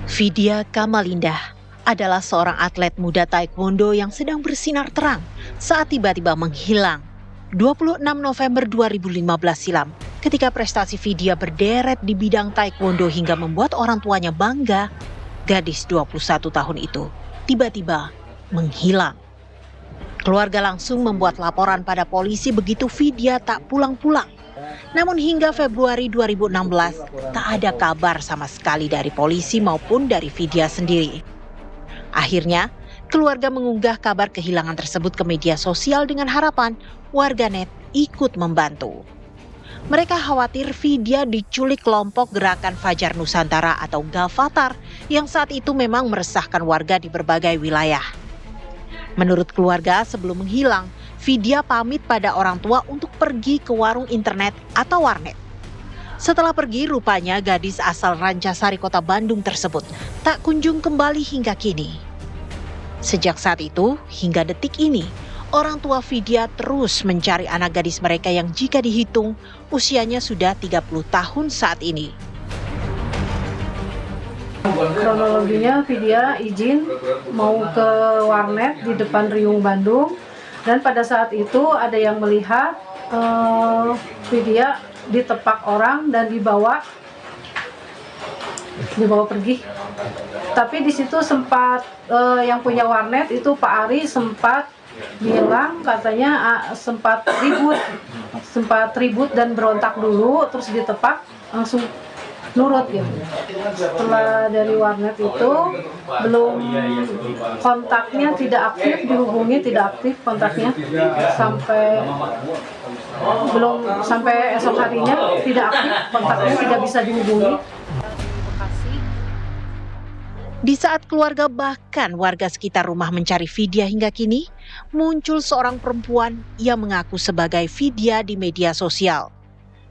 Vidya Kamalindah adalah seorang atlet muda taekwondo yang sedang bersinar terang saat tiba-tiba menghilang 26 November 2015 silam ketika prestasi Vidya berderet di bidang taekwondo hingga membuat orang tuanya bangga. Gadis 21 tahun itu tiba-tiba menghilang. Keluarga langsung membuat laporan pada polisi begitu Vidya tak pulang-pulang. Namun hingga Februari 2016, tak ada kabar sama sekali dari polisi maupun dari Vidya sendiri. Akhirnya, keluarga mengunggah kabar kehilangan tersebut ke media sosial dengan harapan warganet ikut membantu. Mereka khawatir Vidya diculik kelompok Gerakan Fajar Nusantara atau Gavatar yang saat itu memang meresahkan warga di berbagai wilayah. Menurut keluarga, sebelum menghilang, Vidya pamit pada orang tua untuk pergi ke warung internet atau warnet. Setelah pergi, rupanya gadis asal Rancasari, Kota Bandung tersebut tak kunjung kembali hingga kini. Sejak saat itu hingga detik ini, orang tua Vidya terus mencari anak gadis mereka yang jika dihitung usianya sudah 30 tahun saat ini. Kronologinya Vidya izin mau ke warnet di depan Riung Bandung dan pada saat itu ada yang melihat Vidya ditepak orang dan dibawa pergi. Tapi di situ sempat yang punya warnet itu Pak Ari sempat bilang katanya sempat ribut dan berontak dulu terus ditepak langsung nurut gitu. Setelah dari warnet itu belum kontaknya tidak aktif, dihubungi tidak aktif kontaknya sampai esok harinya tidak aktif kontaknya, tidak bisa dihubungi. Di saat keluarga bahkan warga sekitar rumah mencari Vidya hingga kini, muncul seorang perempuan yang mengaku sebagai Vidya di media sosial.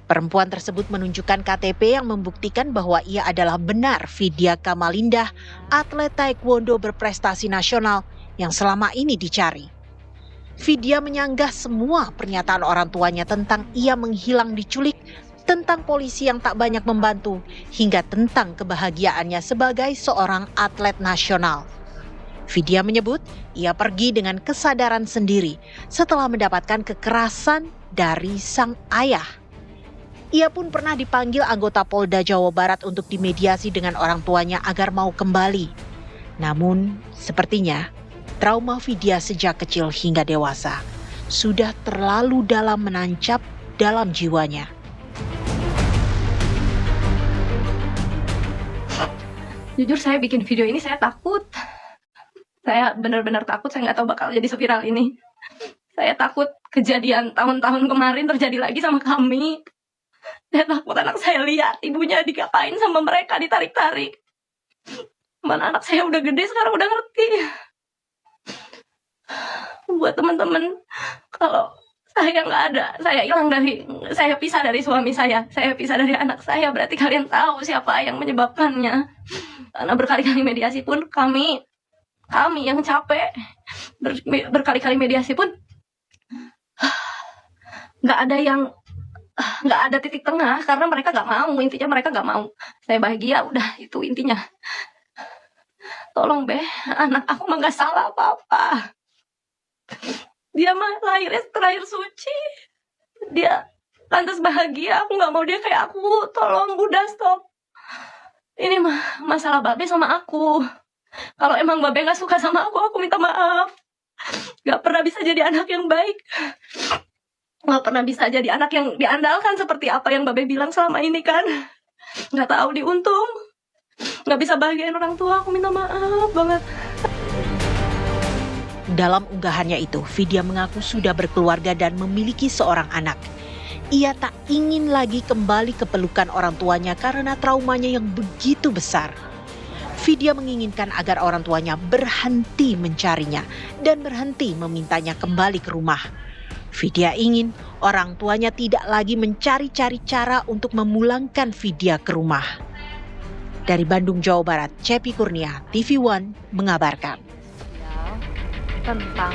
Perempuan tersebut menunjukkan KTP yang membuktikan bahwa ia adalah benar Vidya Kamalindah, atlet taekwondo berprestasi nasional yang selama ini dicari. Vidya menyanggah semua pernyataan orang tuanya tentang ia menghilang diculik, tentang polisi yang tak banyak membantu, hingga tentang kebahagiaannya sebagai seorang atlet nasional. Vidya menyebut ia pergi dengan kesadaran sendiri setelah mendapatkan kekerasan dari sang ayah. Ia pun pernah dipanggil anggota Polda Jawa Barat untuk dimediasi dengan orang tuanya agar mau kembali. Namun, sepertinya trauma Vidya sejak kecil hingga dewasa sudah terlalu dalam menancap dalam jiwanya. Jujur saya bikin video ini saya takut. Saya benar-benar takut, saya nggak tahu bakal jadi seviral ini. Saya takut kejadian tahun-tahun kemarin terjadi lagi sama kami. Saya takut anak saya lihat ibunya digapain sama mereka, ditarik-tarik. Mana anak saya udah gede sekarang, udah ngerti. Buat teman-teman, kalau saya nggak ada, saya pisah dari suami saya pisah dari anak saya, berarti kalian tahu siapa yang menyebabkannya. Karena berkali-kali mediasi pun kami yang capek, berkali-kali mediasi pun nggak ada titik tengah karena mereka nggak mau, intinya mereka nggak mau saya bahagia, udah itu intinya. Tolong anak aku mah nggak salah apa-apa, dia mah lahirnya terlahir suci, dia lantas bahagia, aku nggak mau dia kayak aku. Tolong udah stop, ini mah masalah babe sama aku. Kalau emang babe nggak suka sama aku minta maaf. Nggak pernah bisa jadi anak yang baik, nggak pernah bisa jadi anak yang diandalkan seperti apa yang babe bilang selama ini kan. Nggak tahu diuntung, nggak bisa bahagiain orang tua, aku minta maaf banget. Dalam unggahannya itu, Vidya mengaku sudah berkeluarga dan memiliki seorang anak. Ia tak ingin lagi kembali ke pelukan orang tuanya karena traumanya yang begitu besar. Vidya menginginkan agar orang tuanya berhenti mencarinya dan berhenti memintanya kembali ke rumah. Vidya ingin orang tuanya tidak lagi mencari-cari cara untuk memulangkan Vidya ke rumah. Dari Bandung, Jawa Barat, Cepi Kurnia, TV One mengabarkan. Tentang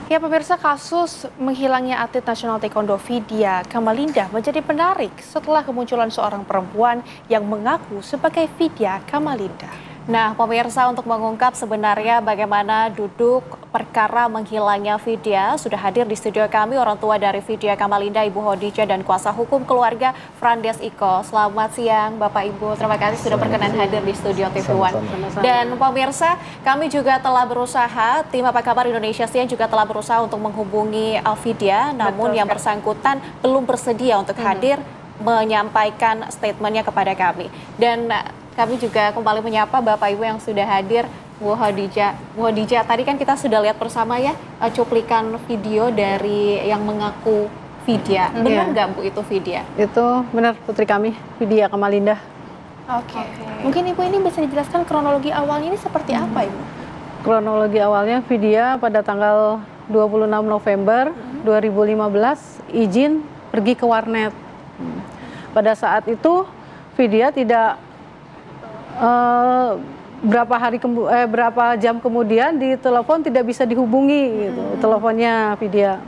Ya pemirsa, kasus menghilangnya atlet nasional taekwondo Vidya Kamalinda menjadi menarik setelah kemunculan seorang perempuan yang mengaku sebagai Vidya Kamalinda. Nah, pemirsa, untuk mengungkap sebenarnya bagaimana duduk perkara menghilangnya Vidya, sudah hadir di studio kami orang tua dari Vidya Kamalinda, Ibu Khadijah, dan kuasa hukum keluarga Frandes Iko. Selamat siang Bapak Ibu, terima kasih sudah berkenan hadir di studio TV One. Dan pemirsa, kami juga telah berusaha, tim Apa Kabar Indonesia Siang juga telah berusaha untuk menghubungi Vidya, namun yang bersangkutan belum bersedia untuk hadir menyampaikan statementnya kepada kami. Dan kami juga kembali menyapa Bapak Ibu yang sudah hadir. Bu Khadijah, tadi kan kita sudah lihat bersama ya cuplikan video dari yang mengaku Vidya. Benar nggak Bu itu Vidya? Itu benar putri kami, Vidya Kamalinda. Oke. Mungkin Ibu ini bisa dijelaskan kronologi awalnya ini seperti apa Ibu? Kronologi awalnya Vidya pada tanggal 26 November 2015 izin pergi ke warnet. Pada saat itu Vidya tidak berapa jam kemudian ditelepon tidak bisa dihubungi gitu. Teleponnya Vidya.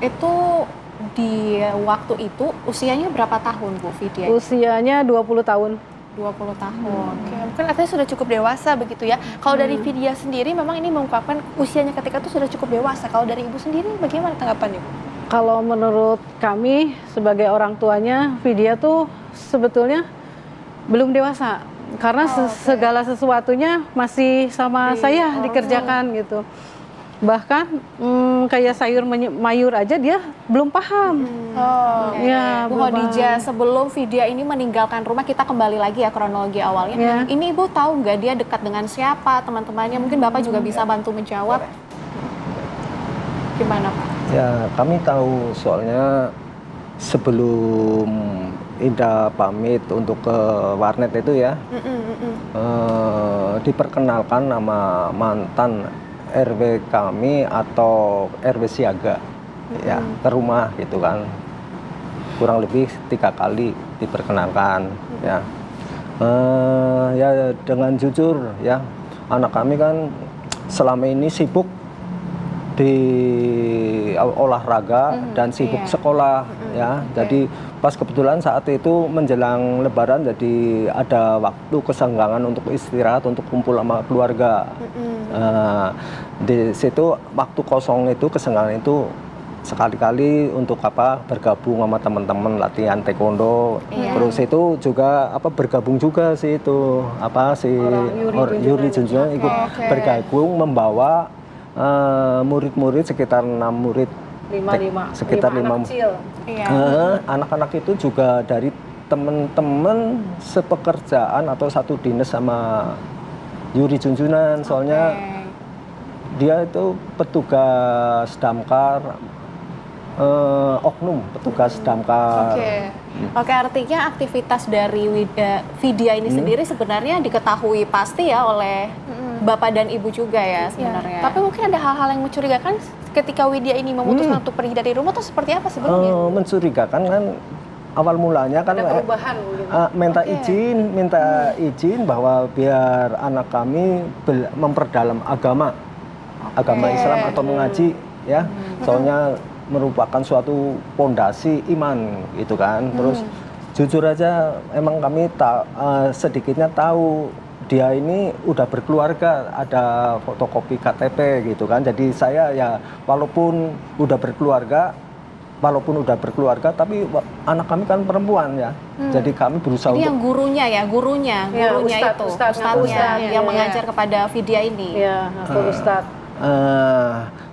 Itu di waktu itu usianya berapa tahun Bu Vidya? Usianya 20 tahun. 20 tahun. Oke, mungkin artinya sudah cukup dewasa begitu ya. Kalau dari Vidya sendiri memang ini mengungkapkan usianya ketika itu sudah cukup dewasa. Kalau dari Ibu sendiri bagaimana tanggapannya Bu? Kalau menurut kami sebagai orang tuanya, Vidya tuh sebetulnya belum dewasa karena segala sesuatunya masih sama saya dikerjakan gitu. Bahkan kayak sayur mayur aja dia belum paham. Ya, Bu Khadijah, sebelum Vidya ini meninggalkan rumah, kita kembali lagi ya kronologi awalnya. Ya. Ini Ibu tahu nggak dia dekat dengan siapa, teman-temannya? Mungkin Bapak juga bisa bantu menjawab. Gimana Pak? Ya, kami tahu soalnya sebelum Ida pamit untuk ke warnet itu ya, diperkenalkan nama mantan RW kami atau RW siaga ya ke rumah gitu kan, kurang lebih 3 kali diperkenalkan ya. Ya dengan jujur ya, anak kami kan selama ini sibuk di olahraga dan sibuk sekolah ya. Jadi pas kebetulan saat itu menjelang Lebaran, jadi ada waktu kesenggangan untuk istirahat, untuk kumpul sama keluarga. Di situ waktu kosong itu, kesenggangan itu sekali-kali untuk bergabung sama teman-teman latihan taekwondo. Terus itu juga bergabung juga sih itu Yuri Junjungan ikut bergabung membawa murid-murid sekitar 6 murid, sekitar 5 kecil. Anak-anak itu juga dari teman-teman sepekerjaan atau satu dinas sama Yuri Junjunan, soalnya dia itu petugas damkar, oknum petugas damkar. Oke, artinya aktivitas dari Vidya ini sendiri sebenarnya diketahui pasti ya oleh Bapak dan Ibu juga ya sebenarnya. Tapi mungkin ada hal-hal yang mencurigakan ketika Widya ini memutuskan untuk pergi dari rumah, atau seperti apa sebelumnya? Mencurigakan kan awal mulanya kan minta izin bahwa biar anak kami memperdalam agama Islam atau mengaji ya. Soalnya merupakan suatu pondasi iman gitu kan. Terus jujur aja emang kami sedikitnya tahu dia ini udah berkeluarga, ada fotokopi KTP gitu kan. Jadi saya ya walaupun udah berkeluarga tapi anak kami kan perempuan ya. Jadi kami berusaha yang gurunya Ustadznya yang mengajar kepada Vidya ini. Iya, Ustadz.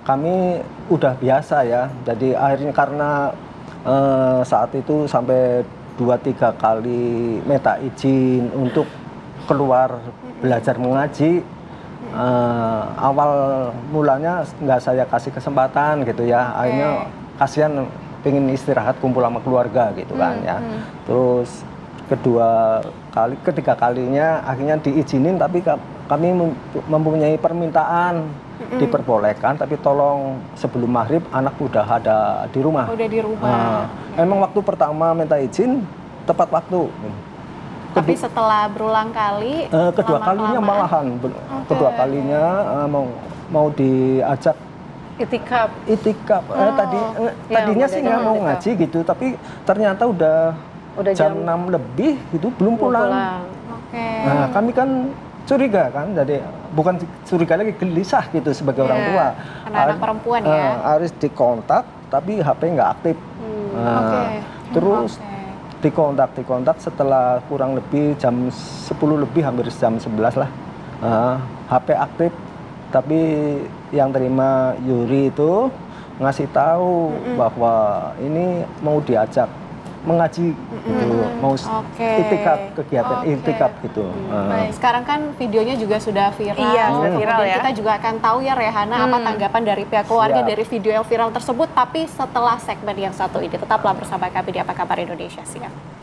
Kami udah biasa ya. Jadi akhirnya karena saat itu sampai 2-3 kali minta izin untuk keluar belajar mengaji. Awal mulanya nggak saya kasih kesempatan gitu ya. Akhirnya kasihan pengen istirahat kumpul sama keluarga gitu kan ya. Terus ketiga kalinya akhirnya diizinin, tapi kami mempunyai permintaan diperbolehkan, tapi tolong sebelum maghrib anak udah ada di rumah. Udah di rumah. Emang waktu pertama minta izin tepat waktu. Tapi setelah berulang kali, kedua kalinya malahan, kedua kalinya mau diajak Itikaf. itikaf. Tadinya sih nggak mau ngaji gitu, tapi ternyata udah jam 6 lebih gitu belum pulang. Oke. Nah, kami kan curiga kan, jadi bukan curiga lagi, gelisah gitu sebagai orang tua. Karena anak perempuan ya. Harus dikontak, tapi HP nggak aktif. Oke. Terus dikontak setelah kurang lebih jam 10 lebih, hampir jam 11 lah. HP aktif, tapi yang terima Yuri itu ngasih tahu bahwa ini mau diajak mengaji gitu, mau itikaf, kegiatan itikaf gitu. Baik, sekarang kan videonya juga sudah viral. Iya, sudah viral Dan ya. kita juga akan tahu ya Rehana apa tanggapan dari pihak keluarga dari video yang viral tersebut. Tapi setelah segmen yang satu ini, tetaplah bersama kami di Apa Kabar Indonesia Siang.